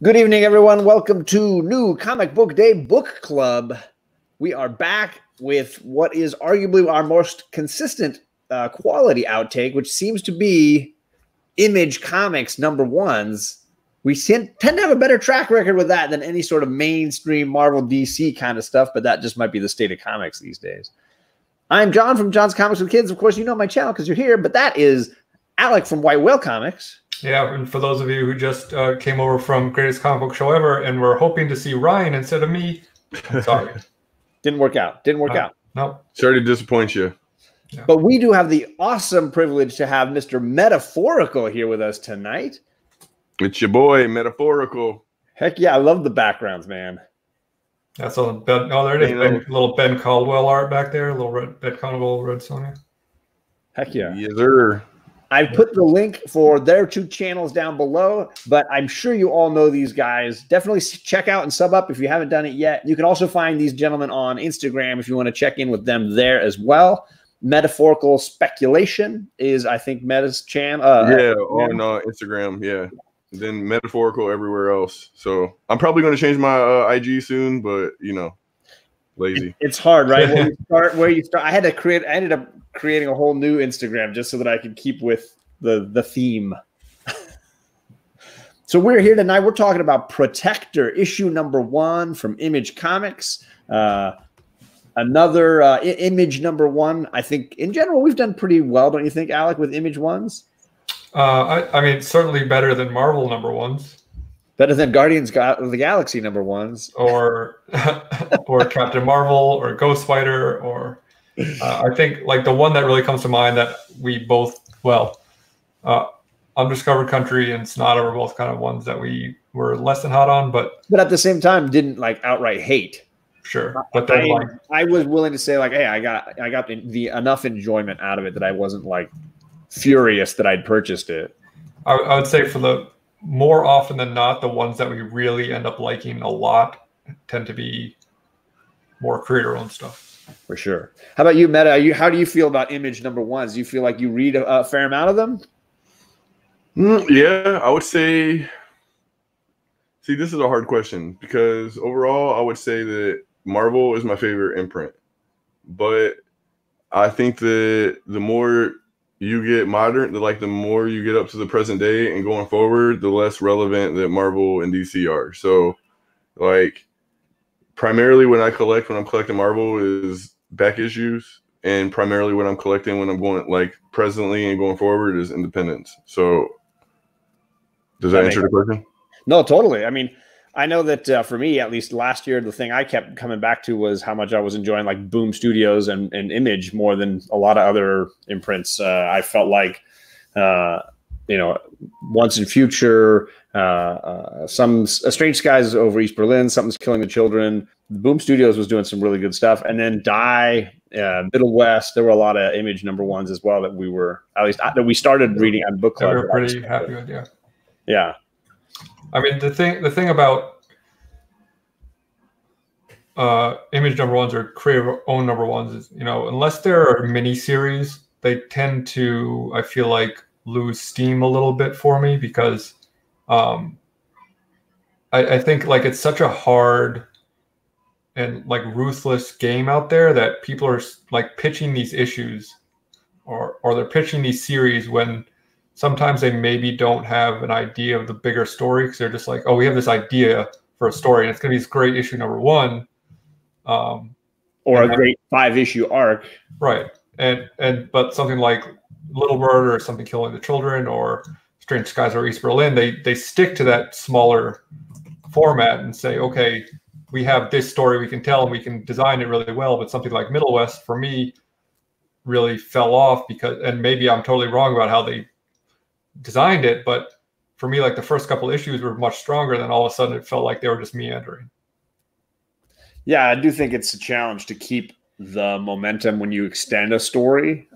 Good evening, everyone. Welcome to New Comic Book Day Book Club. We are back with what is arguably our most consistent quality outtake, which seems to be Image Comics #1s. We tend to have a better track record with that than any sort of mainstream Marvel DC kind of stuff, but that just might be the state of comics these days. I'm John from John's Comics with Kids. Of course, you know my channel because you're here, but that is Alec from White Whale Comics. Yeah, and for those of you who just came over from Greatest Comic Book Show Ever and were hoping to see Ryan instead of me, sorry. Didn't work out. Didn't work out. No. Sorry to disappoint you. Yeah. But we do have the awesome privilege to have Mr. Metaphorical here with us tonight. It's your boy, Metaphorical. Heck yeah, I love the backgrounds, man. That's on Ben. Oh, there it is. Little Ben Caldwell art back there. A little red Ben Caldwell, red Sonia. Heck yeah. Yes, sir. I put the link for their two channels down below, but I'm sure you all know these guys. Definitely check out and sub up if you haven't done it yet. You can also find these gentlemen on Instagram if you want to check in with them there as well. Metaphorical Speculation is, I think, Meta's channel. On Instagram, yeah. Then Metaphorical everywhere else. So I'm probably going to change my IG soon, but, you know, lazy. It's hard, right? Where you start. I ended up creating a whole new Instagram just so that I could keep with the theme. So we're here tonight. We're talking about Protector issue #1 from Image Comics. Another Image #1. I think in general we've done pretty well, don't you think, Alec, with Image ones? I mean, certainly better than Marvel #1s. Better than Guardians of the Galaxy #1s, or or Captain Marvel, or Ghost Spider, or I think like the one that really comes to mind that we both Undiscovered Country and Sonata were both kind of ones that we were less than hot on, but at the same time didn't like outright hate. Sure, but then I was willing to say like, hey, I got the enough enjoyment out of it that I wasn't like furious that I'd purchased it. I would say for the more often than not, the ones that we really end up liking a lot tend to be more creator-owned stuff. For sure. How about you, Meta? How do you feel about Image #1s? Do you feel like you read a fair amount of them? Yeah, I would say. See, this is a hard question because overall, I would say that Marvel is my favorite imprint. But I think that the more you get modern, the more you get up to the present day and going forward, the less relevant that Marvel and DC are. So, like, primarily when I'm collecting Marvel is back issues, and primarily when I'm collecting when I'm going like presently and going forward is independence. So, does that answer the question? No, totally. I mean, I know that for me, at least last year, the thing I kept coming back to was how much I was enjoying like Boom Studios and Image more than a lot of other imprints. I felt like, Once and Future, some Strange Skies over East Berlin, Something's Killing the Children. Boom Studios was doing some really good stuff. And then Die, Middle West, there were a lot of Image #1s as well that we were, at least that we started reading on Book Club. We were pretty happy with, yeah. Yeah. I mean, the thing about Image #1s or creator-owned #1s is, unless they're miniseries, they tend to, I feel like, lose steam a little bit for me because I think like it's such a hard and like ruthless game out there that people are like pitching these issues or they're pitching these series when sometimes they maybe don't have an idea of the bigger story because they're just like, oh, we have this idea for a story and it's going to be this great issue #1. Or a great 5-issue arc. Right. But something like Little Bird or Something Killing the Children or Strange Skies or East Berlin, they stick to that smaller format and say, okay, we have this story we can tell and we can design it really well. But something like Middle West, for me, really fell off because, and maybe I'm totally wrong about how they designed it, but for me, like the first couple issues were much stronger. Then all of a sudden it felt like they were just meandering. Yeah, I do think it's a challenge to keep the momentum when you extend a story.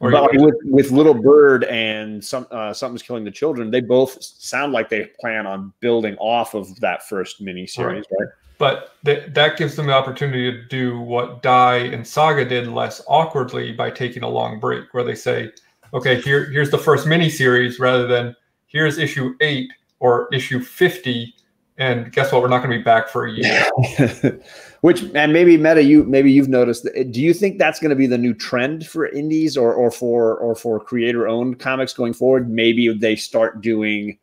But with Little Bird and Something's Killing the Children, they both sound like they plan on building off of that first miniseries, right? But that gives them the opportunity to do what Die and Saga did less awkwardly by taking a long break, where they say, okay, here's the first miniseries, rather than here's issue 8, or issue 50, and guess what? We're not going to be back for a year. Which, and maybe Meta, you've noticed that. Do you think that's going to be the new trend for indies or for creator-owned comics going forward? Maybe they start doing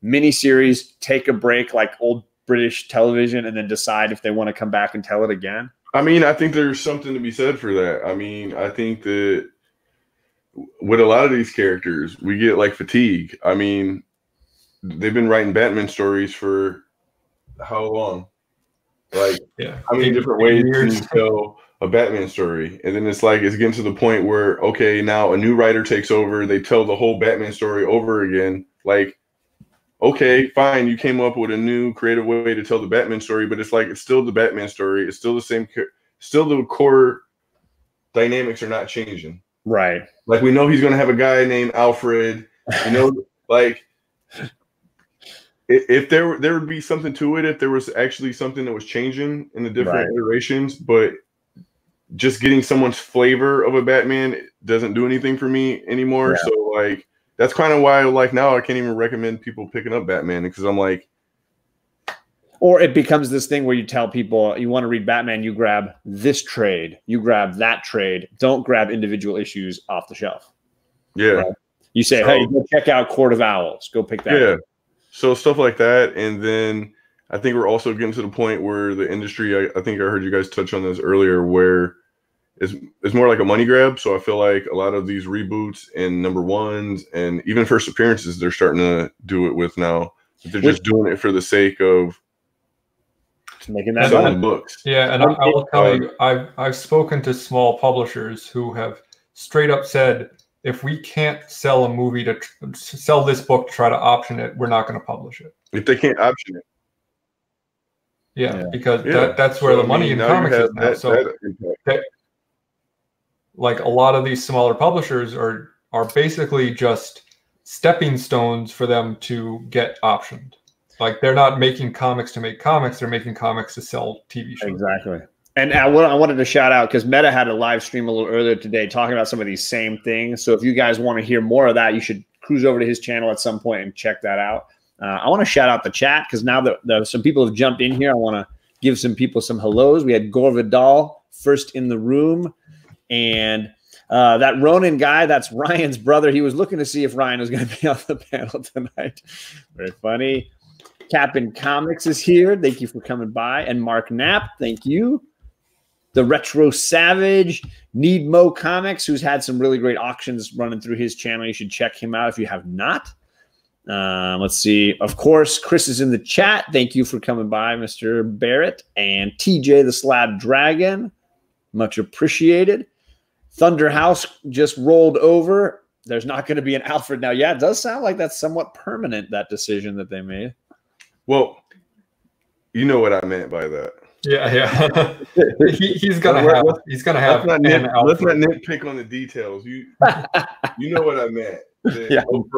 miniseries, take a break like old British television, and then decide if they want to come back and tell it again. I mean, I think there's something to be said for that. I mean, I think that with a lot of these characters, we get like fatigue. I mean, they've been writing Batman stories for how long? Like, how many different ways can you tell a Batman story? And then it's like, it's getting to the point where, okay, now a new writer takes over. They tell the whole Batman story over again. Like, okay, fine. You came up with a new creative way to tell the Batman story, but it's like, it's still the Batman story. It's still the same. Still the core dynamics are not changing. Right. Like, we know he's going to have a guy named Alfred, you know, like, if there would be something to it, if there was actually something that was changing in the different iterations, but just getting someone's flavor of a Batman doesn't do anything for me anymore. So like, that's kind of why like now I can't even recommend people picking up Batman, because I'm like, or it becomes this thing where you tell people you want to read Batman, you grab this trade, you grab that trade. Don't grab individual issues off the shelf. Yeah. Right? You say, hey, go check out Court of Owls. Go pick that up. So stuff like that. And then I think we're also getting to the point where the industry, I think I heard you guys touch on this earlier, where it's more like a money grab. So I feel like a lot of these reboots and number ones and even first appearances, they're starting to do it with now. They're just doing it for the sake of making that selling books. Yeah, and I will tell you, I've spoken to small publishers who have straight up said, if we can't sell a movie to sell this book to try to option it, we're not going to publish it. If they can't option it. Yeah, because that's where the money in comics is now. So like a lot of these smaller publishers are basically just stepping stones for them to get optioned. Like, they're not making comics to make comics, they're making comics to sell TV shows. Exactly. And I wanted to shout out, because Meta had a live stream a little earlier today talking about some of these same things. So if you guys want to hear more of that, you should cruise over to his channel at some point and check that out. I want to shout out the chat, because now that some people have jumped in here, I want to give some people some hellos. We had Gore Vidal first in the room. And that Ronan guy, that's Ryan's brother. He was looking to see if Ryan was going to be on the panel tonight. Very funny. Captain Comics is here. Thank you for coming by. And Mark Knapp, thank you. The Retro Savage, Need Mo Comics, who's had some really great auctions running through his channel. You should check him out if you have not. Let's see. Of course, Chris is in the chat. Thank you for coming by, Mr. Barrett. And TJ the Slab Dragon, much appreciated. Thunder House just rolled over. There's not going to be an Alfred now. Yeah, it does sound like that's somewhat permanent, that decision that they made. Well, you know what I meant by that. Yeah. He's gonna have. Let's not nitpick on the details. You know what I meant.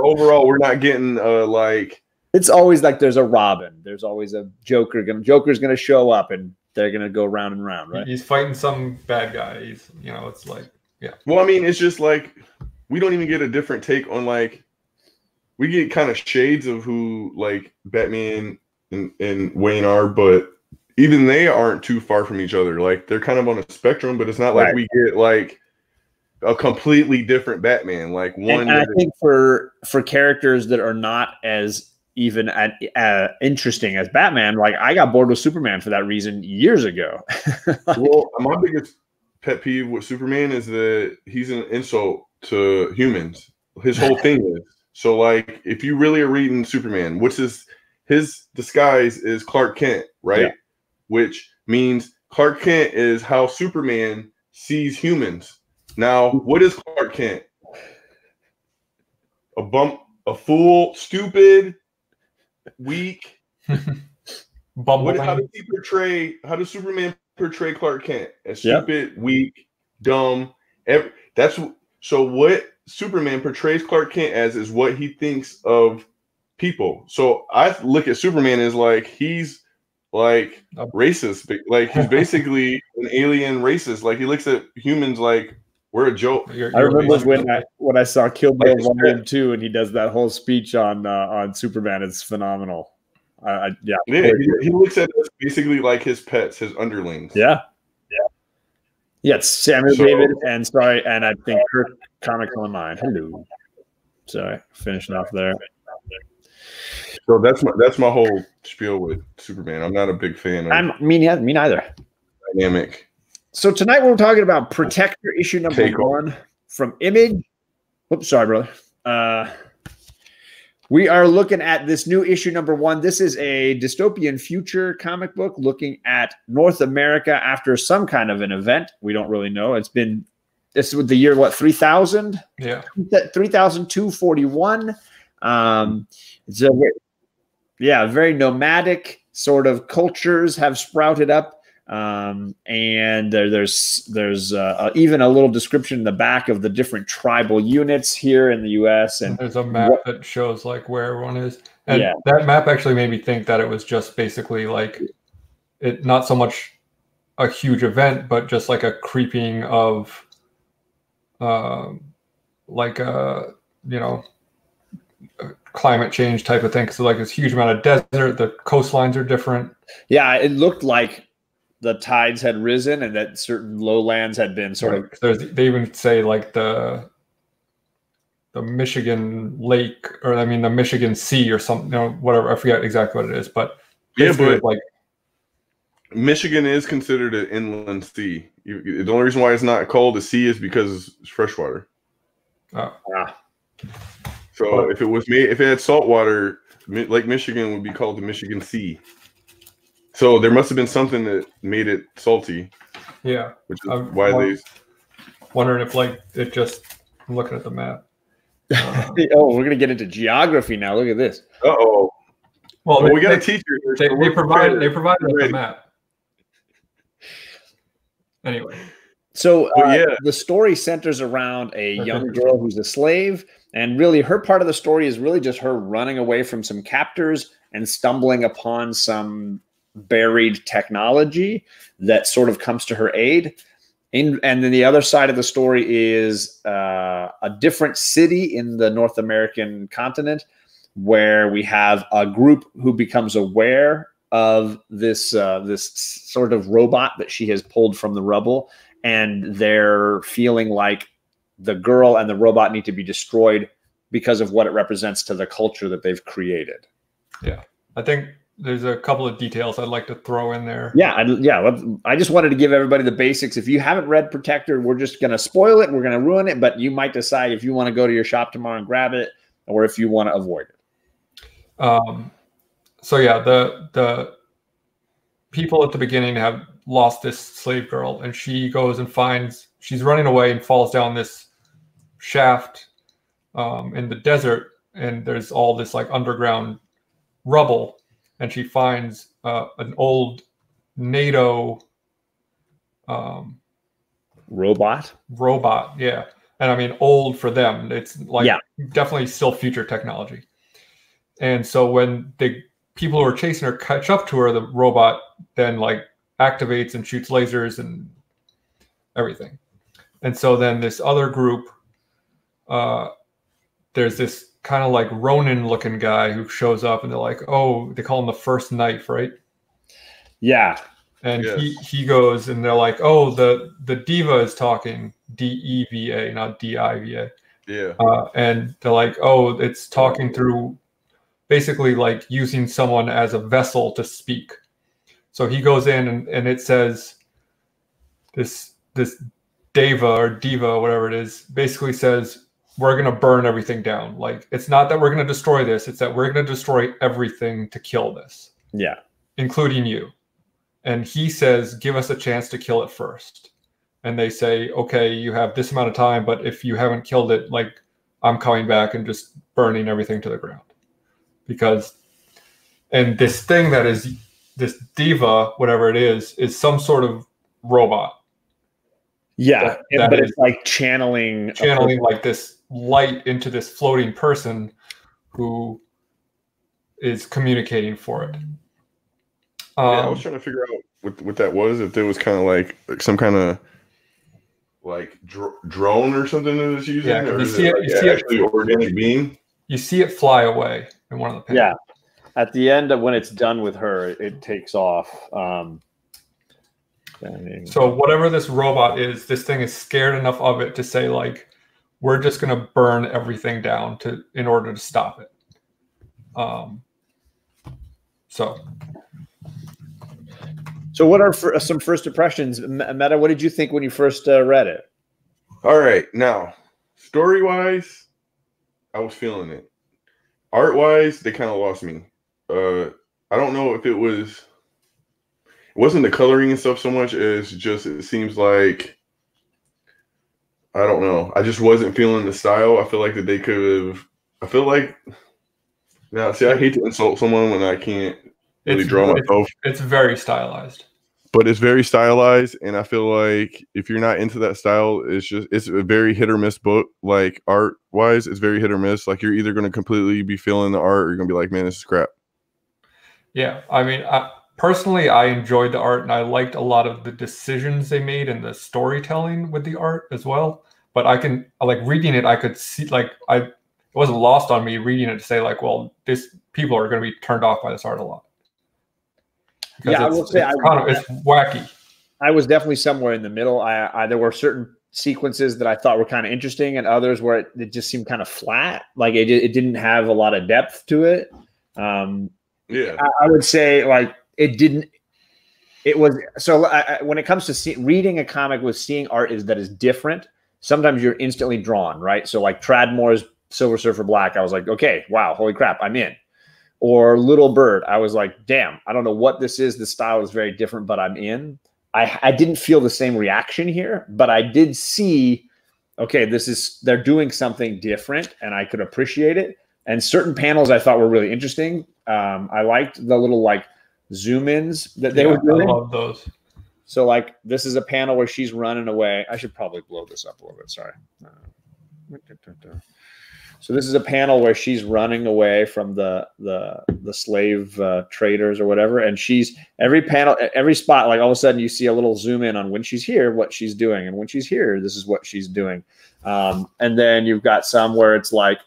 Overall, we're not getting like. It's always like there's a Robin. There's always a Joker. Joker's gonna show up, and they're gonna go round and round, right? He's fighting some bad guy. It's like, yeah. Well, I mean, it's just like we don't even get a different take on like. We get kind of shades of who like Batman and Wayne are, but even they aren't too far from each other. Like, they're kind of on a spectrum, but it's not like we get like a completely different Batman. Like one. And I think for characters that are not as even interesting as Batman, like I got bored with Superman for that reason years ago. Well, my biggest pet peeve with Superman is that he's an insult to humans. His whole thing is. So, like, if you really are reading Superman, which is his disguise is Clark Kent, right? Yeah. Which means Clark Kent is how Superman sees humans. Now, what is Clark Kent? A fool, stupid, weak. How does Superman portray Clark Kent? As stupid, weak, dumb. So what Superman portrays Clark Kent as is what he thinks of people. So I look at Superman as like he's like racist, like he's basically an alien racist. Like he looks at humans like We're a joke. I remember when I saw Kill Bill Volume 2 and he does that whole speech on Superman. It's phenomenal. Yeah, he looks at us basically like his pets, his underlings. Yeah. Yeah, it's Samuel David and I think Kirk Comics Online. Hello. Sorry, finishing off there. So that's my whole spiel with Superman. I'm not a big fan of me neither. Dynamic. So tonight we're talking about Protector issue number 1 from Image. Whoops, sorry, brother. We are looking at this new issue number 1. This is a dystopian future comic book looking at North America after some kind of an event. We don't really know. This is the year, 3000? Yeah. 3241. It's a very nomadic sort of cultures have sprouted up. And there's even a little description in the back of the different tribal units here in the U.S. And there's a map that shows like where everyone is. And that map actually made me think that it was just basically like it, not so much a huge event, but just like a creeping of, like a climate change type of thing. So like this huge amount of desert, the coastlines are different. Yeah, it looked like the tides had risen and that certain lowlands had been sort of. They even say like the Michigan Lake, or I mean the Michigan Sea or something, whatever. I forget exactly what it is, but but like Michigan is considered an inland sea. The only reason why it's not called a sea is because it's freshwater. Oh. So if it had salt water, Lake Michigan would be called the Michigan Sea. So there must have been something that made it salty. Yeah. Which is why they wondering if like it just, I'm looking at the map. We're gonna get into geography now. Look at this. Well, we got a teacher here. They provided a map. Anyway. So the story centers around a young girl who's a slave, and really her part of the story is really just her running away from some captors and stumbling upon some buried technology that sort of comes to her aid. And then the other side of the story is a different city in the North American continent where we have a group who becomes aware of this sort of robot that she has pulled from the rubble, and they're feeling like the girl and the robot need to be destroyed because of what it represents to the culture that they've created. Yeah, I think there's a couple of details I'd like to throw in there. I just wanted to give everybody the basics. If you haven't read Protector, we're just going to spoil it. We're going to ruin it, but you might decide if you want to go to your shop tomorrow and grab it, or if you want to avoid it. So yeah, the people at the beginning have lost this slave girl, and she goes and she's running away and falls down this shaft in the desert, and there's all this like underground rubble, and she finds an old NATO robot. Yeah, and I mean old for them. It's like definitely still future technology. And so when the people who are chasing her catch up to her, the robot then like activates and shoots lasers and everything. And so then this other group, there's this kind of like Ronin looking guy who shows up, and they're like, oh, they call him the First Knife, right? Yeah. And he goes, and they're like, oh, the diva is talking, DEVA, not DIVA. Yeah. And they're like, oh, it's talking through basically like using someone as a vessel to speak. So he goes in, and it says this Deva or Diva, whatever it is, basically says, we're going to burn everything down. Like, it's not that we're going to destroy this. It's that we're going to destroy everything to kill this. Yeah. Including you. And he says, give us a chance to kill it first. And they say, okay, you have this amount of time, but if you haven't killed it, like, I'm coming back and just burning everything to the ground. And this thing that is this diva, whatever it is some sort of robot. Yeah, but it's like channeling like this light into this floating person who is communicating for it. I was trying to figure out what that was. If there was kind of like some kind of like drone or something that it's using? Yeah, or you is see it it. like You see actually it. organic being? You see it fly away in one of the panels. Yeah, at the end of when it's done with her, it takes off. So whatever this robot is, this thing is scared enough of it to say, like, we're just going to burn everything down in order to stop it. So what are some first impressions? Meta, what did you think when you first read it? All right, now story-wise, I was feeling it. Art-wise, they kind of lost me. I don't know if it wasn't the coloring and stuff so much as just it seems like, I don't know. I just wasn't feeling the style. I feel like that they could have. I feel like now. See, I hate to insult someone when I can't really draw myself. It's very stylized, but it's very stylized, and I feel like if you're not into that style, it's a very hit or miss book. Like art wise, it's very hit or miss. Like you're either going to completely be feeling the art, or you're going to be like, man, this is crap. Yeah, I mean, personally, I enjoyed the art, and I liked a lot of the decisions they made and the storytelling with the art as well. But like reading it, I could see, like, it wasn't lost on me reading it to say, like, well, people are going to be turned off by this art a lot. Yeah, I will say it's wacky. I was definitely somewhere in the middle. There were certain sequences that I thought were kind of interesting, and others where it just seemed kind of flat. Like it didn't have a lot of depth to it. Yeah, I would say like it didn't. It was so when it comes to reading a comic with seeing art that is different. Sometimes you're instantly drawn, right? So like Tradmore's Silver Surfer Black, I was like, okay, wow, holy crap, I'm in. Or Little Bird, I was like, damn, I don't know what this is. The style is very different, but I'm in. I didn't feel the same reaction here, but I did see, okay, they're doing something different, and I could appreciate it. And certain panels I thought were really interesting. I liked the little like zoom ins that they were doing. I love those. So like this is a panel where she's running away. I should probably blow this up a little bit. Sorry. So this is a panel where she's running away from the slave traders or whatever, and she's every spot, like all of a sudden you see a little zoom in on when she's here, what she's doing, and when she's here, this is what she's doing. And then you've got some where it's like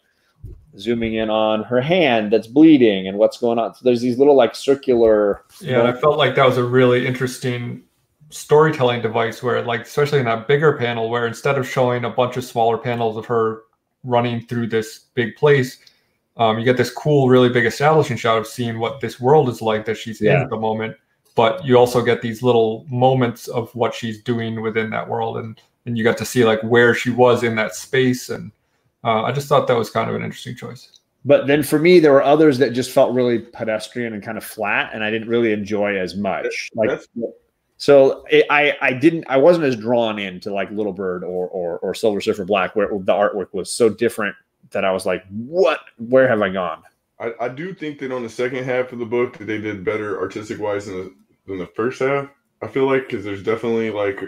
zooming in on her hand that's bleeding and what's going on. So there's these little like circular. Yeah, I felt like that was a really interesting storytelling device where, like, especially in that bigger panel, where instead of showing a bunch of smaller panels of her running through this big place, you get this cool, really big establishing shot of seeing what this world is like that she's in at the moment. But you also get these little moments of what she's doing within that world, and you get to see like where she was in that space. And I just thought that was kind of an interesting choice. But then for me, there were others that just felt really pedestrian and kind of flat, and I didn't really enjoy as much. So I wasn't as drawn into like Little Bird or Silver Surfer Black, where the artwork was so different that I was like, what? Where have I gone? I do think that on the second half of the book that they did better artistic wise than the first half. I feel like because there's definitely like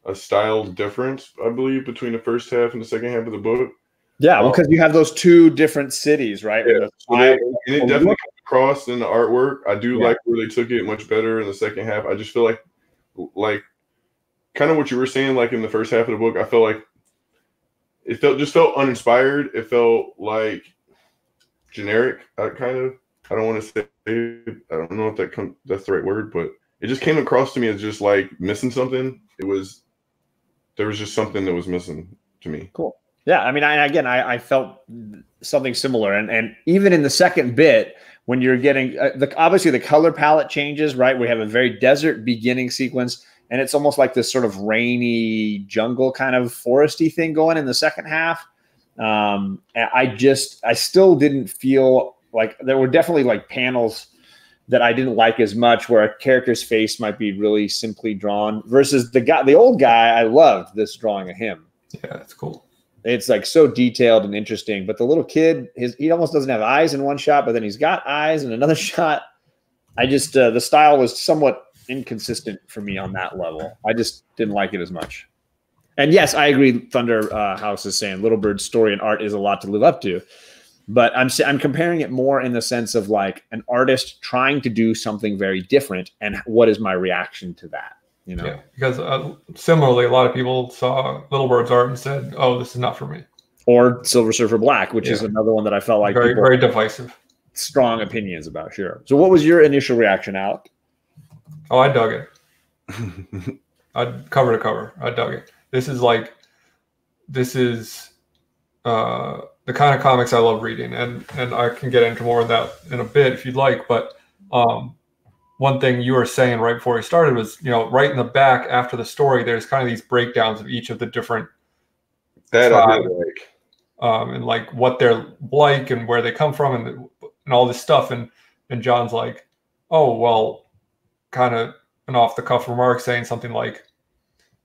a style difference, I believe, between the first half and the second half of the book. Yeah, because you have those two different cities, right? Yeah, and it definitely comes across in the artwork. I do like where they took it much better in the second half. I just feel like kind of what you were saying, like in the first half of the book, I felt like it felt uninspired. It felt like generic, kind of. I don't want to say, I don't know if that's the right word, but it just came across to me as just like missing something. There was just something that was missing to me. Cool. Yeah, I mean, I felt something similar, and even in the second bit, when you're getting obviously the color palette changes, right? We have a very desert beginning sequence, and it's almost like this sort of rainy jungle kind of foresty thing going in the second half. And I still didn't feel like there were definitely like panels that I didn't like as much, where a character's face might be really simply drawn versus the old guy. I loved this drawing of him. Yeah, that's cool. It's like so detailed and interesting, but the little kid, he almost doesn't have eyes in one shot, but then he's got eyes in another shot. I just, the style was somewhat inconsistent for me on that level. I just didn't like it as much. And yes, I agree. Thunder House is saying Little Bird's story and art is a lot to live up to, but I'm comparing it more in the sense of like an artist trying to do something very different. And what is my reaction to that? you know. Yeah, because similarly, a lot of people saw Little Bird's art and said, "Oh, this is not for me." Or Silver Surfer Black, which is another one that I felt like very, very divisive. Strong opinions about, sure. So what was your initial reaction, Alec? Oh, I dug it. Cover to cover, I dug it. This is the kind of comics I love reading, and I can get into more of that in a bit if you'd like. But one thing you were saying right before we started was, right in the back after the story, there's kind of these breakdowns of each of the different tribes, and like what they're like and where they come from and all this stuff. And John's like, oh, well, kind of an off the cuff remark saying something like,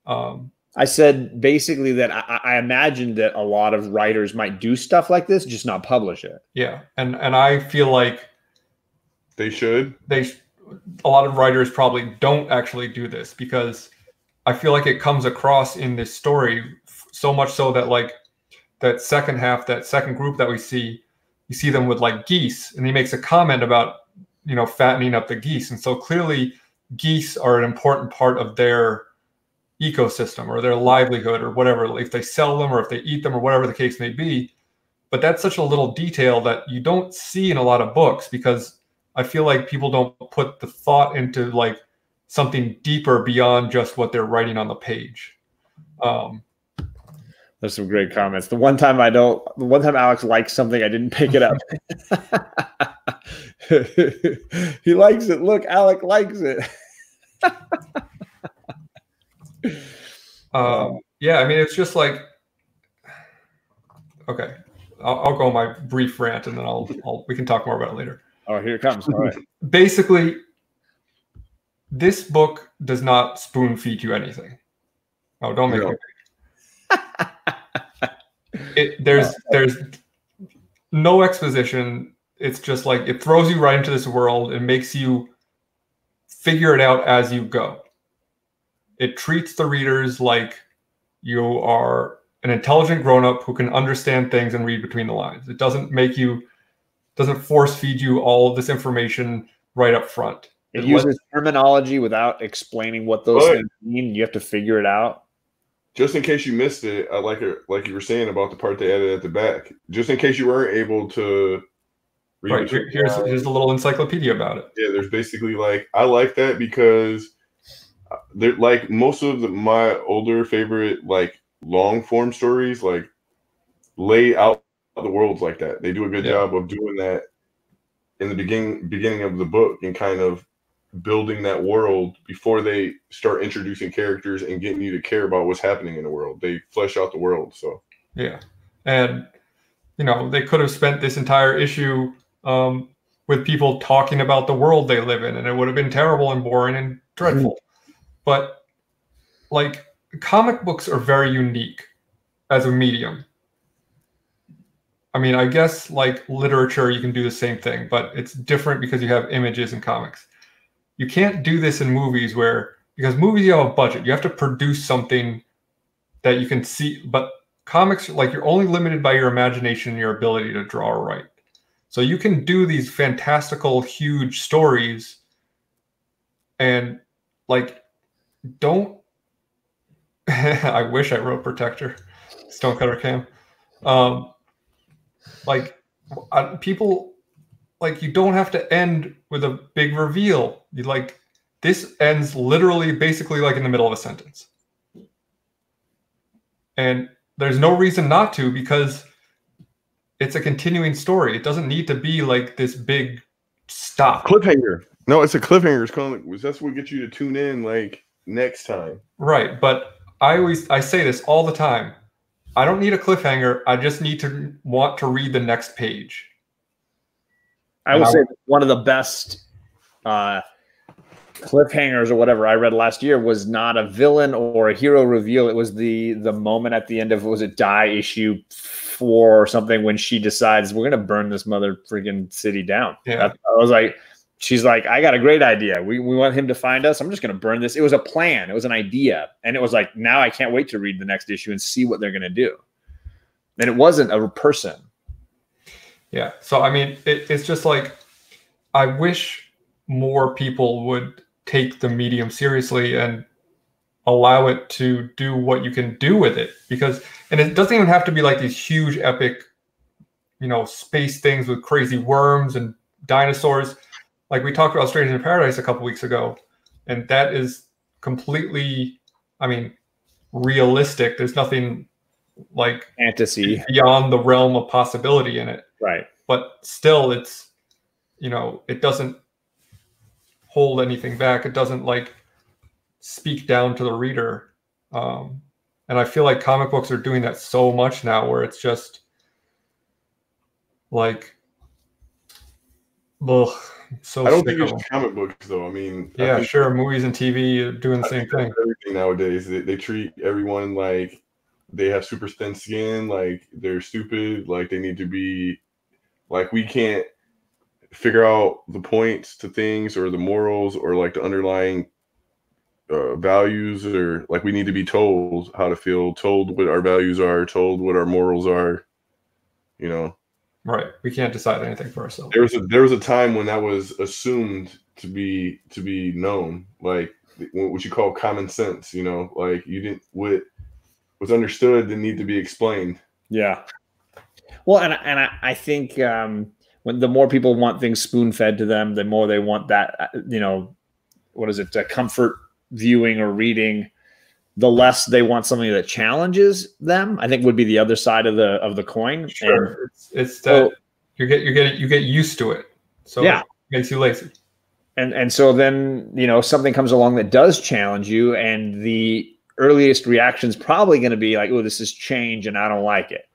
I said basically that I imagined that a lot of writers might do stuff like this, just not publish it. Yeah. And I feel like they should. A lot of writers probably don't actually do this, because I feel like it comes across in this story so much so that like that second half, that second group that we see them with like geese, and he makes a comment about, fattening up the geese. And so clearly geese are an important part of their ecosystem or their livelihood or whatever, if they sell them or if they eat them or whatever the case may be. But that's such a little detail that you don't see in a lot of books, because I feel like people don't put the thought into like something deeper beyond just what they're writing on the page. There's some great comments. The one time Alex likes something, I didn't pick it up. He likes it. Look, Alec likes it. Yeah, I mean, it's just like, okay, I'll go on my brief rant and then we can talk more about it later. Oh, here it comes. All right. Basically, this book does not spoon feed you anything. Oh, don't make me. There's no exposition. It's just like it throws you right into this world and makes you figure it out as you go. It treats the readers like you are an intelligent grown-up who can understand things and read between the lines. It doesn't force feed you all of this information right up front. It uses terminology without explaining what those things mean. You have to figure it out. Just in case you missed it, I like it, like you were saying about the part they added at the back. Just in case you weren't able to read. Right. Here's a little encyclopedia about it. Yeah, there's basically I like that because they're like most of my older favorite long form stories lay out the worlds like that. They do a good job of doing that in the beginning of the book and kind of building that world before they start introducing characters and getting you to care about what's happening in the world. They flesh out the world. So yeah, and they could have spent this entire issue with people talking about the world they live in, and it would have been terrible and boring and dreadful. But comic books are very unique as a medium. I mean, I guess literature, you can do the same thing, but it's different because you have images in comics. You can't do this in movies because movies, you have a budget. You have to produce something that you can see. But comics, you're only limited by your imagination and your ability to draw or write. So you can do these fantastical, huge stories and don't. I wish I wrote Protector, Stonecutter Cam. People you don't have to end with a big reveal. This ends literally basically in the middle of a sentence. And there's no reason not to, because it's a continuing story. It doesn't need to be this big stop. Cliffhanger. No, it's a cliffhanger. That's what gets you to tune in next time. Right. But I say this all the time. I don't need a cliffhanger. I just need to want to read the next page. I will say one of the best cliffhangers or whatever I read last year was not a villain or a hero reveal. It was the moment at the end of, was it Die issue 4 or something, when she decides we're going to burn this mother freaking city down. Yeah. I was like, she's like, I got a great idea. We want him to find us. I'm just going to burn this. It was a plan. It was an idea. And it was now I can't wait to read the next issue and see what they're going to do. And it wasn't a person. Yeah. So, I mean, it's just I wish more people would take the medium seriously and allow it to do what you can do with it. Because, and it doesn't even have to be like these huge epic, you know, space things with crazy worms and dinosaurs. Like we talked about Strangers in Paradise a couple weeks ago, and that is completely, I mean, realistic. There's nothing like fantasy beyond the realm of possibility in it. Right. But still, it's, you know, it doesn't hold anything back. It doesn't like speak down to the reader. And I feel like comic books are doing that so much now, where it's just like, ugh, so I don't think it's comic books though. I mean, yeah, sure, movies and TV are doing the same thing. Everything nowadays, they treat everyone like they have super thin skin, like they're stupid, like they need to be, like we can't figure out the points to things or the morals or like the underlying values, or like we need to be told how to feel, told what our values are, told what our morals are, you know. Right. We can't decide anything for ourselves. There was a time when that was assumed to be known, like what you call common sense, you know, like you didn't, what was understood didn't need to be explained. Yeah. Well, and I think when the more people want things spoon fed to them, the more they want that, you know, what is it, comfort viewing or reading, the less they want something that challenges them, I think would be the other side of the coin. Sure. And it's that you get used to it. So yeah, it makes you lazy. And so then, you know, something comes along that does challenge you, and the earliest reaction is probably going to be like, oh, this is change and I don't like it.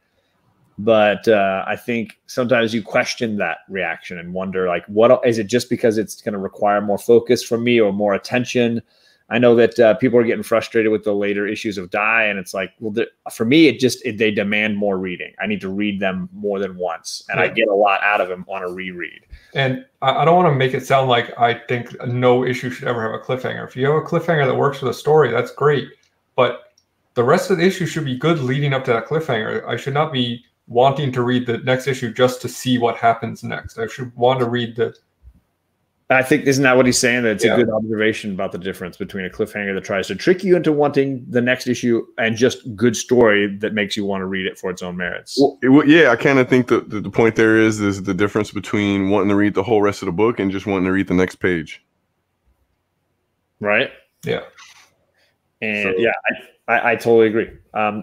But I think sometimes you question that reaction and wonder, like, what is it, just because it's going to require more focus from me or more attention? I know that people are getting frustrated with the later issues of Die, and it's like, well, for me, they demand more reading. I need to read them more than once, and I get a lot out of them on a reread. And I don't want to make it sound like I think no issue should ever have a cliffhanger. If you have a cliffhanger that works for the story, that's great. But the rest of the issue should be good leading up to that cliffhanger. I should not be wanting to read the next issue just to see what happens next. I should want to read the... I think, isn't that what he's saying? That it's a good observation about the difference between a cliffhanger that tries to trick you into wanting the next issue and just good story that makes you want to read it for its own merits. Well, yeah, I kind of think the point there is the difference between wanting to read the whole rest of the book and just wanting to read the next page. Right? Yeah. And so, yeah, I totally agree.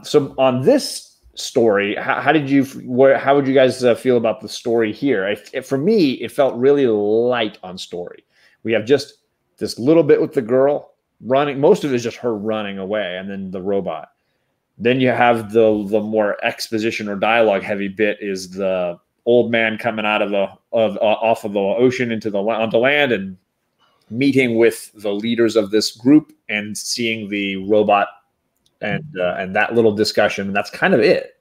So on this story, how would you guys feel about the story here? For me, it felt really light on story. We have just this little bit with the girl running. Most of it is just her running away, and then the robot. Then you have the more exposition or dialogue heavy bit is the old man coming out of off of the ocean onto land and meeting with the leaders of this group and seeing the robot. And that little discussion, that's kind of it.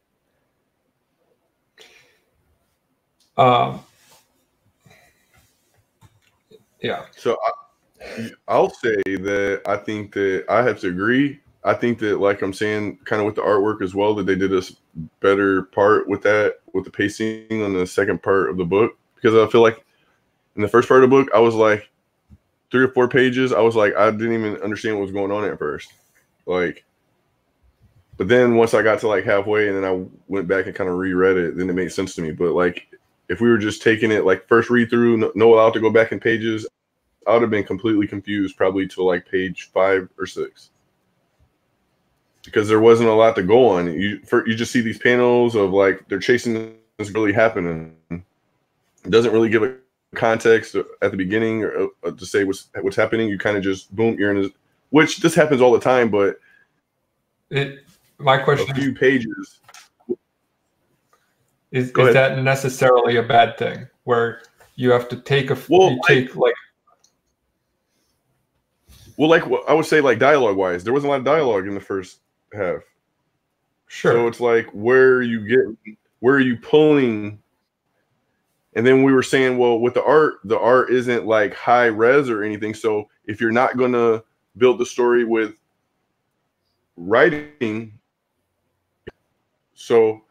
Yeah. So I'll say that I think that I have to agree. I think that, like I'm saying, kind of with the artwork as well, that they did a better part with that, with the pacing on the second part of the book. Because I feel like in the first part of the book, I was like 3 or 4 pages. I was like, I didn't even understand what was going on at first. Like, but then once I got to like halfway and then I went back and kind of reread it, then it made sense to me. But like, if we were just taking it like first read through, no allowed to go back in pages, I would have been completely confused probably to like page 5 or 6. Because there wasn't a lot to go on. You just see these panels of like they're chasing this really happening. It doesn't really give a context at the beginning or to say what's happening. You kind of just boom, you're in which this happens all the time, but my question a few pages. Is that necessarily a bad thing where you have to take I would say like dialogue wise, there wasn't a lot of dialogue in the first half. Sure. So it's like where are you pulling? And then we were saying, well, with the art isn't like high res or anything. So if you're not gonna build the story with writing, so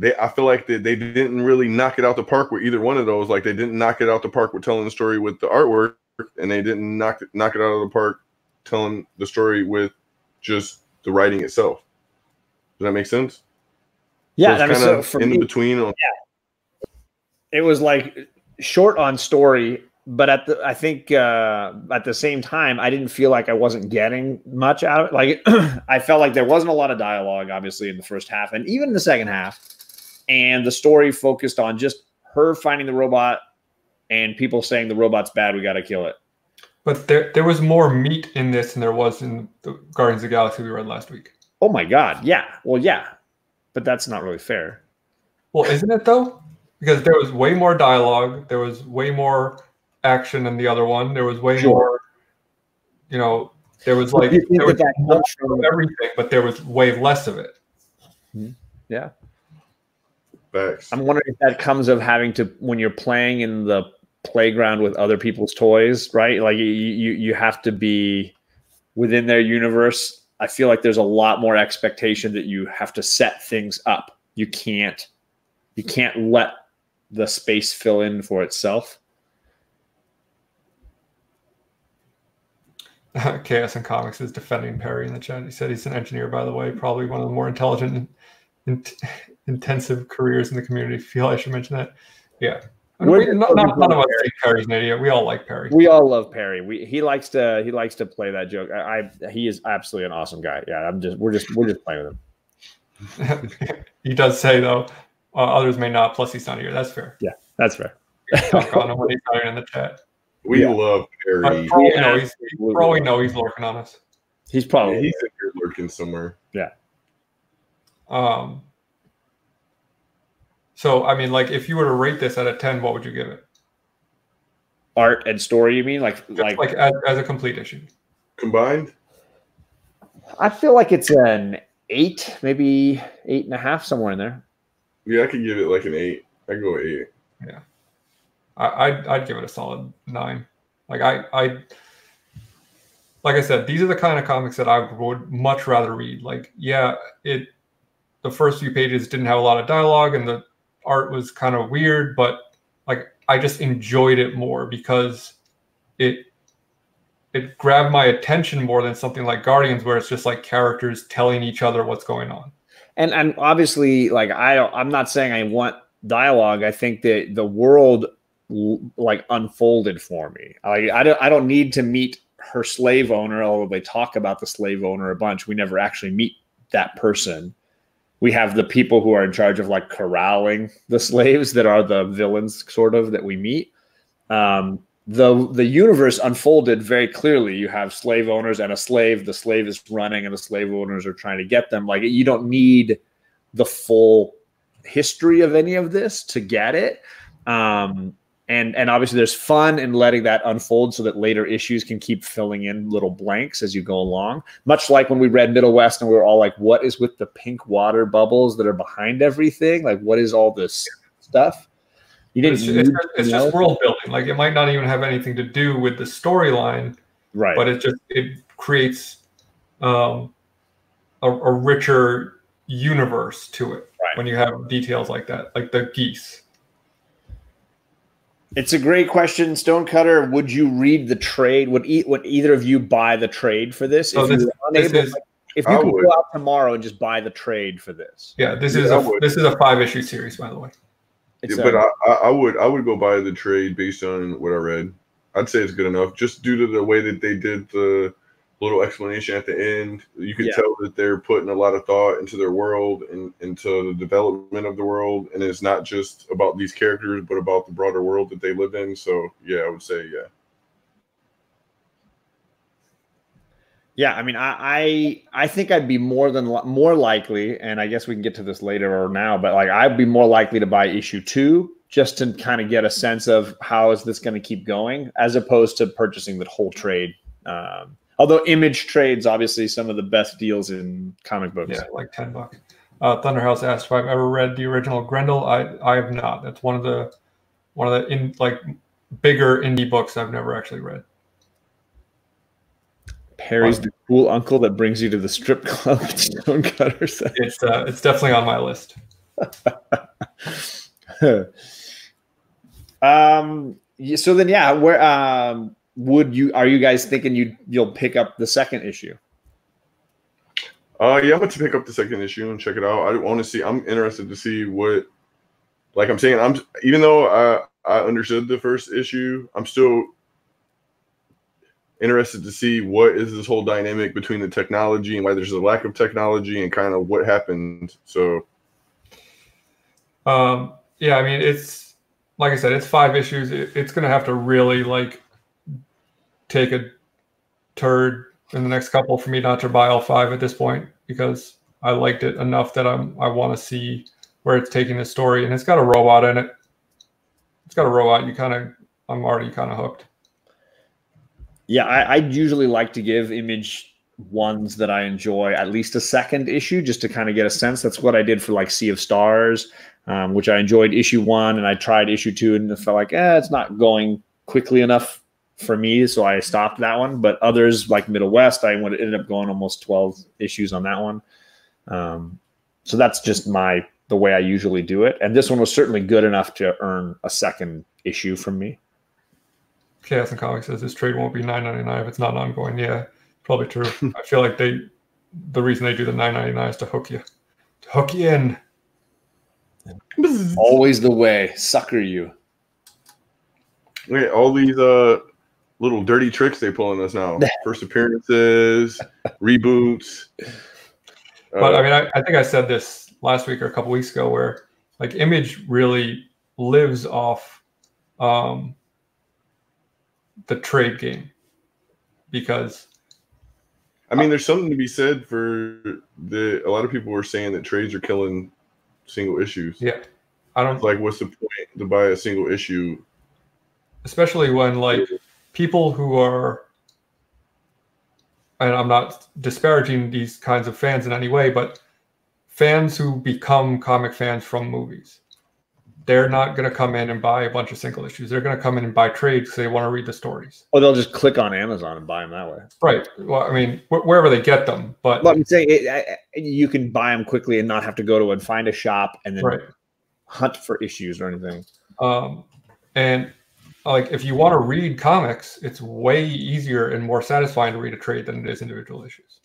I feel like they didn't really knock it out the park with either one of those. Like they didn't knock it out the park with telling the story with the artwork, and they didn't knock it out of the park telling the story with just the writing itself. Does that make sense? Yeah, so it's kind of in me, between. It was like short on story, but I think at the same time, I didn't feel like I wasn't getting much out of it. Like I felt like there wasn't a lot of dialogue, obviously, in the first half, and even in the second half. And the story focused on just her finding the robot and people saying the robot's bad, we got to kill it. But there was more meat in this than there was in the Guardians of the Galaxy we read last week. Oh my God, yeah. Well, yeah, but that's not really fair. Well, isn't it though? Because there was way more dialogue, there was way more action than the other one. There was way more, there was like there was more of everything, but there was way less of it. Yeah. Facts. I'm wondering if that comes of having to, when you're playing in the playground with other people's toys, right? Like you have to be within their universe. I feel like there's a lot more expectation that you have to set things up. You can't let the space fill in for itself. Chaos and Comics is defending Perry in the chat. He said he's an engineer, by the way, probably one of the more intelligent and intensive careers in the community. Feel I should mention that? Yeah. None of us think Perry's an idiot. We all like Perry. We all love Perry. He likes to play that joke. He is absolutely an awesome guy. Yeah, we're just playing with him. He does say though, others may not. Plus, he's not here. That's fair. Yeah, that's fair. Talk on him when he's not in the chat. We love Perry. For all we know, he's lurking on us. He's probably he's in here lurking somewhere. Yeah. So I mean, like, if you were to rate this out of 10, what would you give it? Art and story, you mean? Like as a complete issue combined? I feel like it's an 8, maybe 8.5, somewhere in there. Yeah, I could give it like an 8. I go with 8. Yeah, I'd give it a solid 9. Like I said, these are the kind of comics that I would much rather read. Like, the first few pages didn't have a lot of dialogue and the art was kind of weird, but like I just enjoyed it more because it grabbed my attention more than something like Guardians, where it's just like characters telling each other what's going on. And obviously, like I'm not saying I want dialogue. I think that the world like unfolded for me. I don't need to meet her slave owner, although they talk about the slave owner a bunch. We never actually meet that person. We have the people who are in charge of like corralling the slaves that are the villains sort of that we meet. The universe unfolded very clearly. You have slave owners and a slave. The slave is running and the slave owners are trying to get them. Like, you don't need the full history of any of this to get it. And obviously there's fun in letting that unfold so that later issues can keep filling in little blanks as you go along. Much like when we read Middle West and we were all like, what is with the pink water bubbles that are behind everything? Like, what is all this stuff? It's just world building. Like, it might not even have anything to do with the storyline, right? But it creates a richer universe to it when you have details like that, like the geese. It's a great question, Stonecutter. Would you read the trade? Would either of you buy the trade for this? If you could go out tomorrow and just buy the trade for this. Yeah, this is a 5-issue series, by the way. But I would go buy the trade based on what I read. I'd say it's good enough, just due to the way that they did the little explanation at the end. You could tell that they're putting a lot of thought into their world and into the development of the world, and it's not just about these characters, but about the broader world that they live in. So yeah, I would say yeah. Yeah, I mean, I think I'd be more likely, and I guess we can get to this later or now, but like I'd be more likely to buy issue 2 just to kind of get a sense of how is this going to keep going, as opposed to purchasing the whole trade. Although Image trades obviously some of the best deals in comic books. Yeah, like $10. Thunderhouse asked if I've ever read the original Grendel. I have not. That's one of the bigger indie books I've never actually read. Perry's the cool uncle that brings you to the strip club. Stonecutter said. It's definitely on my list. So then, yeah, where are you guys thinking you'll pick up the second issue? Yeah, I'm going to pick up the second issue and check it out. I want to see. I'm interested to see what. Like I'm saying, even though I understood the first issue, I'm still interested to see what is this whole dynamic between the technology and why there's a lack of technology and kind of what happened. So, yeah, I mean, it's like I said, it's 5 issues. It's going to have to really like take a turd in the next couple for me not to buy all 5 at this point, because I liked it enough that I want to see where it's taking the story, and it's got a robot in it. It's got a robot. I'm already kind of hooked. Yeah, I usually like to give Image ones that I enjoy at least a second issue just to kind of get a sense. That's what I did for like Sea of Stars, which I enjoyed issue 1, and I tried issue 2 and it felt like, it's not going quickly enough for me, so I stopped that one. But others like Middle West, I ended up going almost 12 issues on that one. So that's just the way I usually do it. And this one was certainly good enough to earn a second issue from me. Chaos and Comics says this trade won't be $9.99 if it's not ongoing. Yeah, probably true. I feel like the reason they do the $9.99 is to hook you in. Always the way, sucker you. Wait, all these little dirty tricks they pull on us now. First appearances, reboots. But I mean, I think I said this last week or a couple weeks ago, where like Image really lives off the trade game, because I mean, there's something to be said for a lot of people were saying that trades are killing single issues. Yeah, what's the point to buy a single issue, especially when like people who are, and I'm not disparaging these kinds of fans in any way, but fans who become comic fans from movies, they're not going to come in and buy a bunch of single issues. They're going to come in and buy trades because they want to read the stories. Or they'll just click on Amazon and buy them that way. Right. Well, I mean, wherever they get them. But I'm saying you can buy them quickly and not have to go to and find a shop and then hunt for issues or anything. And like, if you want to read comics, it's way easier and more satisfying to read a trade than it is individual issues.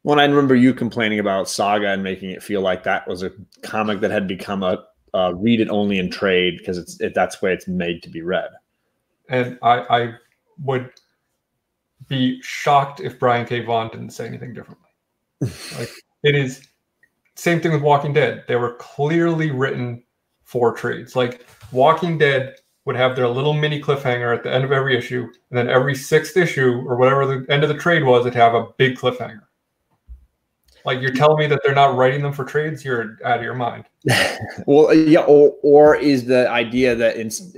Well, I remember you complaining about Saga and making it feel like that was a comic that had become a read it only in trade because that's where it's made to be read. And I would be shocked if Brian K. Vaughan didn't say anything differently. Like, it is same thing with Walking Dead. They were clearly written for trades. Like, Walking Dead would have their little mini cliffhanger at the end of every issue, and then every 6th issue or whatever the end of the trade was, it'd have a big cliffhanger. Like, you're telling me that they're not writing them for trades? You're out of your mind. Well, yeah, or is the idea that it's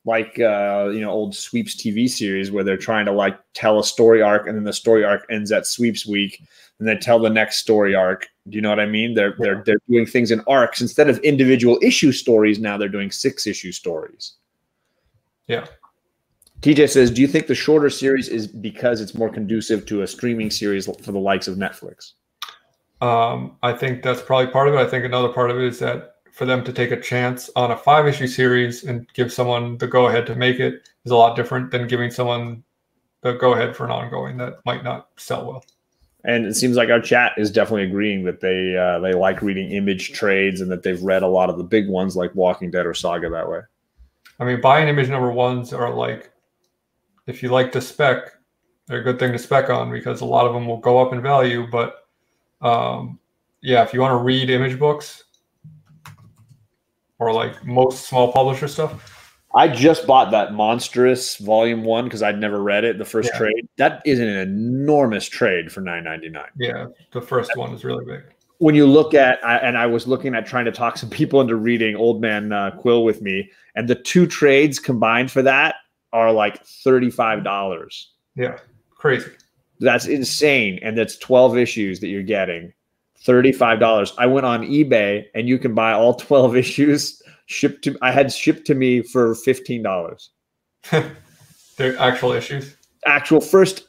like old Sweeps TV series where they're trying to like tell a story arc and then the story arc ends at Sweeps week and then tell the next story arc. Do you know what I mean? They're doing things in arcs instead of individual issue stories. Now they're doing 6-issue stories. Yeah. TJ says, do you think the shorter series is because it's more conducive to a streaming series for the likes of Netflix? I think that's probably part of it. I think another part of it is that for them to take a chance on a 5-issue series and give someone the go-ahead to make it is a lot different than giving someone the go-ahead for an ongoing that might not sell well. And it seems like our chat is definitely agreeing that they like reading Image trades and that they've read a lot of the big ones like Walking Dead or Saga that way. I mean, buying Image #1s are like, if you like to spec, they're a good thing to spec on because a lot of them will go up in value, but yeah, if you want to read Image books or like most small publisher stuff. I just bought that Monstrous Volume 1 because I'd never read it, the first trade. That is an enormous trade for $9.99. Yeah, the first one is really big. When you look at, and I was looking at trying to talk some people into reading Old Man Quill with me, and the 2 trades combined for that are like $35. Yeah, crazy. That's insane. And that's 12 issues that you're getting. $35. I went on eBay and you can buy all 12 issues shipped to me for $15. They're actual issues? Actual first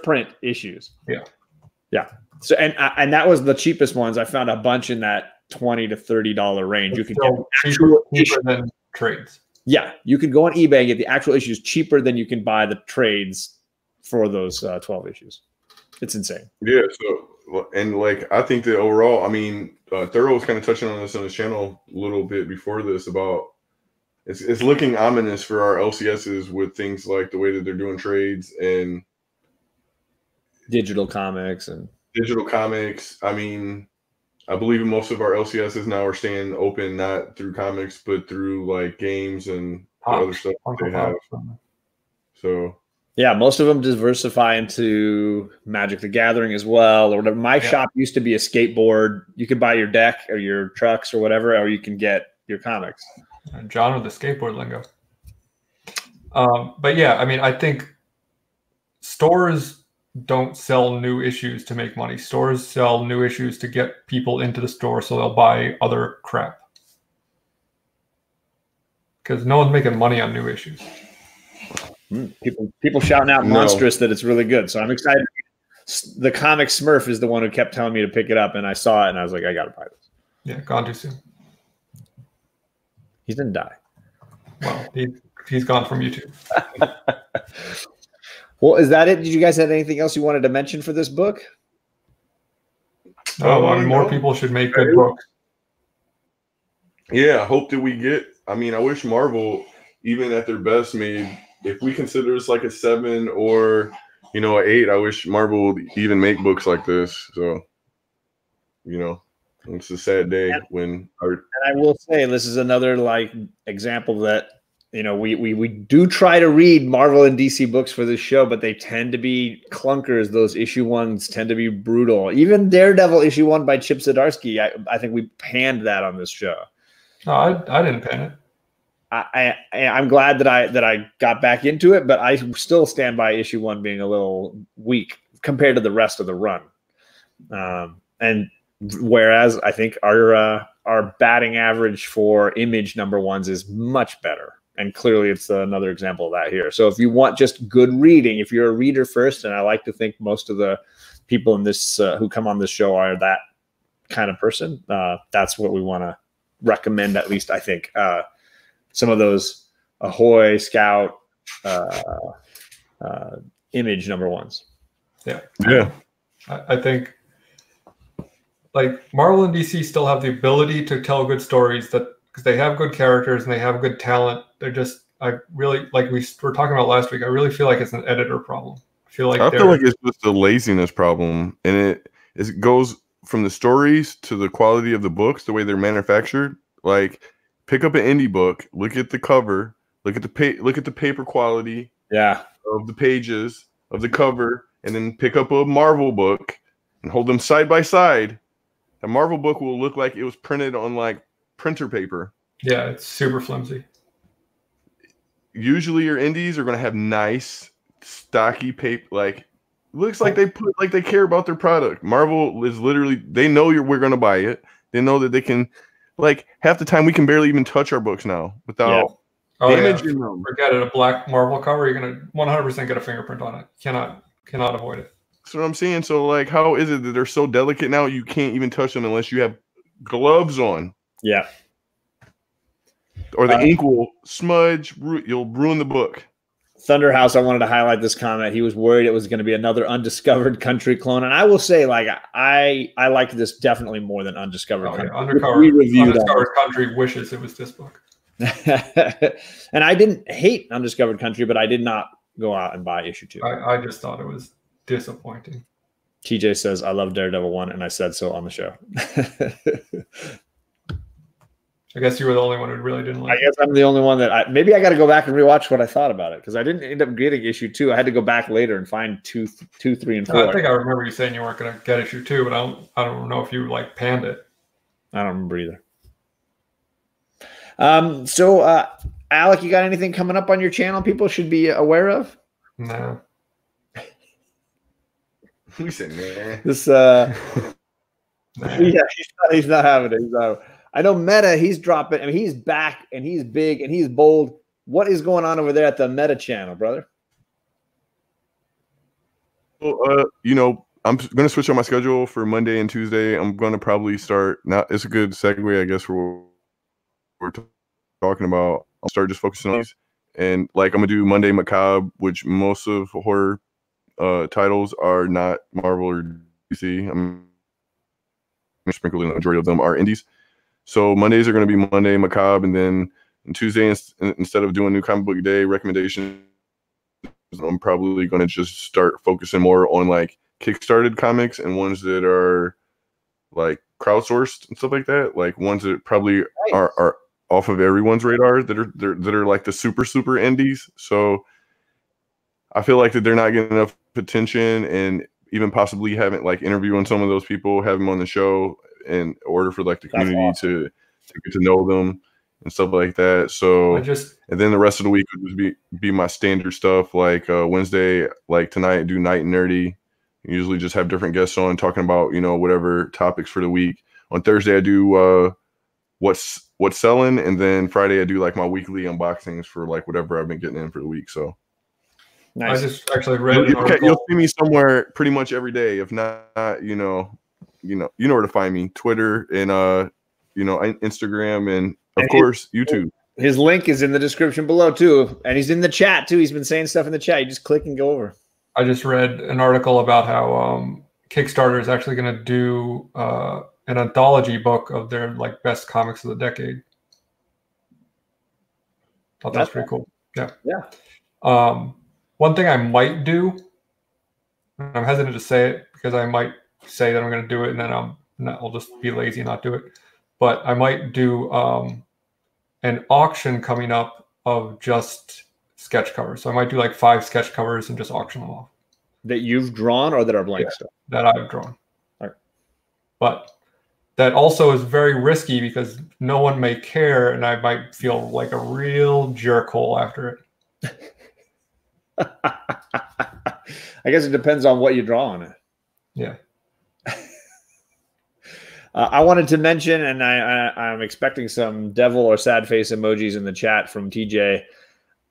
print issues. Yeah. Yeah. So and that was the cheapest ones. I found a bunch in that $20 to $30 range. You could get cheaper than trades. Yeah. You could go on eBay and get the actual issues cheaper than you can buy the trades for those 12 issues. It's insane. Yeah. So, and like, I think that overall, I mean, Thorough was kind of touching on this on his channel a little bit before this about it's looking ominous for our LCSs with things like the way that they're doing trades and digital comics. I mean, I believe most of our LCSs now are staying open, not through comics, but through like games and the other stuff they have. So yeah, most of them diversify into Magic the Gathering as well, or whatever. My shop used to be a skateboard. You could buy your deck or your trucks or whatever, or you can get your comics. And John with the skateboard lingo. But yeah, I mean, I think stores don't sell new issues to make money. Stores sell new issues to get people into the store so they'll buy other crap. Because no one's making money on new issues. People shouting out Monstrous that it's really good. So I'm excited. The comic Smurf is the one who kept telling me to pick it up, and I saw it, and I was like, I got to buy this. Yeah, gone too soon. He didn't die. Well, he's gone from YouTube. Well, is that it? Did you guys have anything else you wanted to mention for this book? More people should make good books. Yeah, I hope that we get. I mean, I wish Marvel, even at their best, made. If we consider this like a 7 or an 8, I wish Marvel would even make books like this. So, it's a sad day when. And I will say this is another like example that we do try to read Marvel and DC books for this show, but they tend to be clunkers. Those issue ones tend to be brutal. Even Daredevil issue 1 by Chip Zdarsky, I think we panned that on this show. No, I didn't pan it. I'm glad that I got back into it, but I still stand by issue 1 being a little weak compared to the rest of the run. And whereas I think our batting average for Image #1s is much better, and clearly it's another example of that here. So if you want just good reading, if you're a reader first, and I like to think most of the people in this who come on this show are that kind of person, that's what we want to recommend. At least I think. Some of those Ahoy, Scout, Image #1s. Yeah. I think like Marvel and DC still have the ability to tell good stories because they have good characters and they have good talent. They're just, I really, like we were talking about last week, I really feel like it's an editor problem. I feel like it's just a laziness problem, and it goes from the stories to the quality of the books, the way they're manufactured. Like, pick up an indie book, look at the cover, look at the paper quality of the pages, of the cover, and then pick up a Marvel book and hold them side by side. The Marvel book will look like it was printed on like printer paper. Yeah, it's super flimsy. Usually your indies are going to have nice, stocky paper. Like, looks like they care about their product. Marvel is literally, they know we're going to buy it. They know that they can. Like, half the time we can barely even touch our books now without damaging them. Forget it. A black Marvel cover, you're gonna 100% get a fingerprint on it. Cannot avoid it. That's what I'm saying. So, like, how is it that they're so delicate now you can't even touch them unless you have gloves on? Yeah. Or the ink will smudge. You'll ruin the book. Thunderhouse, I wanted to highlight this comment. He was worried it was going to be another Undiscovered Country clone. And I will say, like, I like this definitely more than Undiscovered Country. Undiscovered Country wishes it was this book. And I didn't hate Undiscovered Country, but I did not go out and buy issue 2. I just thought it was disappointing. TJ says, I love Daredevil 1, and I said so on the show. I guess you were the only one who really didn't like it. I guess I'm the only one that maybe I got to go back and rewatch what I thought about it, because I didn't end up getting issue 2. I had to go back later and find 2, 3, and 4. I think I remember you saying you weren't going to get issue 2, but I don't know if you like panned it. I don't remember either. So Alec, you got anything coming up on your channel people should be aware of? No. Who said man? This yeah, he's not having it. I know Meta, he's dropping. I mean, he's back and he's big and he's bold. What is going on over there at the Meta channel, brother? Well, I'm going to switch on my schedule for Monday and Tuesday. I'm going to probably start now. It's a good segue, I guess, for what we're talking about. I'll start just focusing on these. And like, I'm going to do Monday Macabre, which most of horror titles are not Marvel or DC. I'm sprinkling the majority of them are indies. So Mondays are going to be Monday Macabre, and then on Tuesday, instead of doing New Comic Book Day recommendations, I'm probably going to just start focusing more on like Kickstarted comics and ones that are like crowdsourced and stuff like that. Like ones that probably are off of everyone's radar that are like the super indies. So I feel like that they're not getting enough attention, and even possibly haven't like interviewing some of those people, have them on the show in order for like the community to get to know them and stuff like that. So and then the rest of the week would just be my standard stuff. Like Wednesday, like tonight, do Night and Nerdy. Usually just have different guests on talking about, you know, whatever topics for the week. On Thursday, I do what's selling, and then Friday I do like my weekly unboxings for like whatever I've been getting in for the week. So nice. I just actually read an article. You'll see me somewhere pretty much every day. If not, you know where to find me. Twitter and Instagram, and of course YouTube. His link is in the description below too, and he's in the chat too. He's been saying stuff in the chat. You just click and go over. I just read an article about how Kickstarter is actually going to do an anthology book of their like best comics of the decade. Thought that's pretty cool. Yeah. Yeah. One thing I might do, and I'm hesitant to say it because I might say that I'm going to do it, and then I'll just be lazy and not do it. But I might do an auction coming up of just sketch covers. So I might do like 5 sketch covers and just auction them off. That you've drawn or that are blank stuff? That I've drawn. All right. But that also is very risky because no one may care, and I might feel like a real jerkhole after it. I guess it depends on what you draw on it. Yeah. I wanted to mention, and I'm expecting some devil or sad face emojis in the chat from TJ.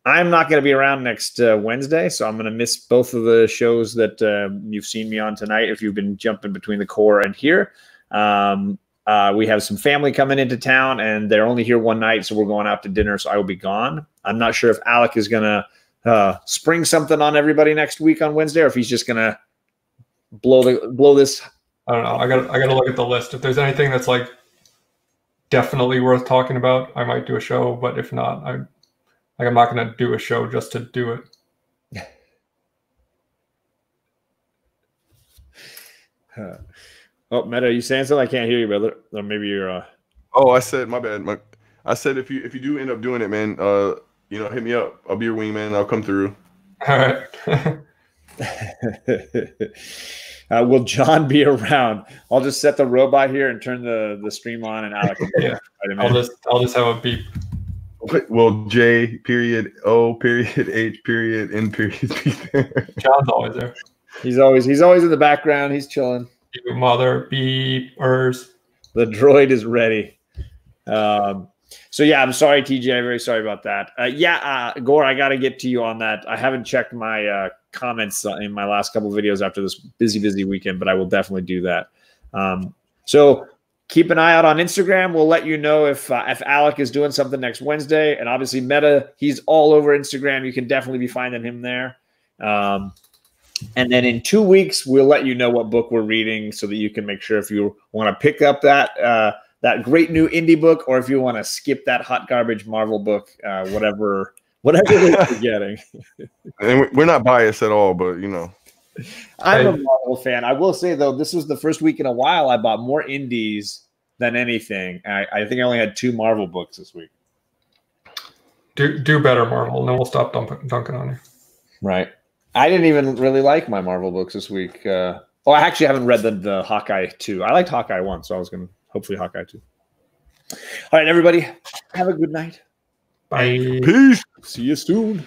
I'm not going to be around next Wednesday, so I'm going to miss both of the shows that you've seen me on tonight if you've been jumping between the core and here. We have some family coming into town, and they're only here one night, so we're going out to dinner, so I will be gone. I'm not sure if Alec is going to spring something on everybody next week on Wednesday, or if he's just going to blow this. I don't know. I got to look at the list. If there's anything that's like definitely worth talking about, I might do a show. But if not, I'm not going to do a show just to do it. Oh, Meta, are you saying something? I can't hear you, brother. Or maybe you're. Oh, I said my bad. I said if you do end up doing it, man, hit me up. I'll be your wingman. I'll come through. All right. Will John be around? I'll just set the robot here and turn the stream on, and Alec. Yeah, I'll just have a beep. Well, J period O period H period N period be there. John's always there. He's always in the background. He's chilling. Mother beepers. The droid is ready. So yeah, I'm sorry, TJ. I'm very sorry about that. Gore, I got to get to you on that. I haven't checked my comments in my last couple of videos after this busy weekend, but I will definitely do that. So keep an eye out on Instagram. We'll let you know if Alec is doing something next Wednesday, and obviously Meta, he's all over Instagram. You can definitely be finding him there. And then in 2 weeks, we'll let you know what book we're reading so that you can make sure if you want to pick up that great new indie book, or if you want to skip that hot garbage Marvel book, whatever it is you're getting. And we're not biased at all, but I'm a Marvel fan. I will say though, this was the first week in a while I bought more indies than anything. I think I only had 2 Marvel books this week. Do better, Marvel, and then we'll stop dunking on you. Right. I didn't even really like my Marvel books this week. I actually haven't read the Hawkeye 2. I liked Hawkeye 1, so I was going to hopefully Hawkeye 2. All right, everybody, have a good night. Bye. Peace. See you soon.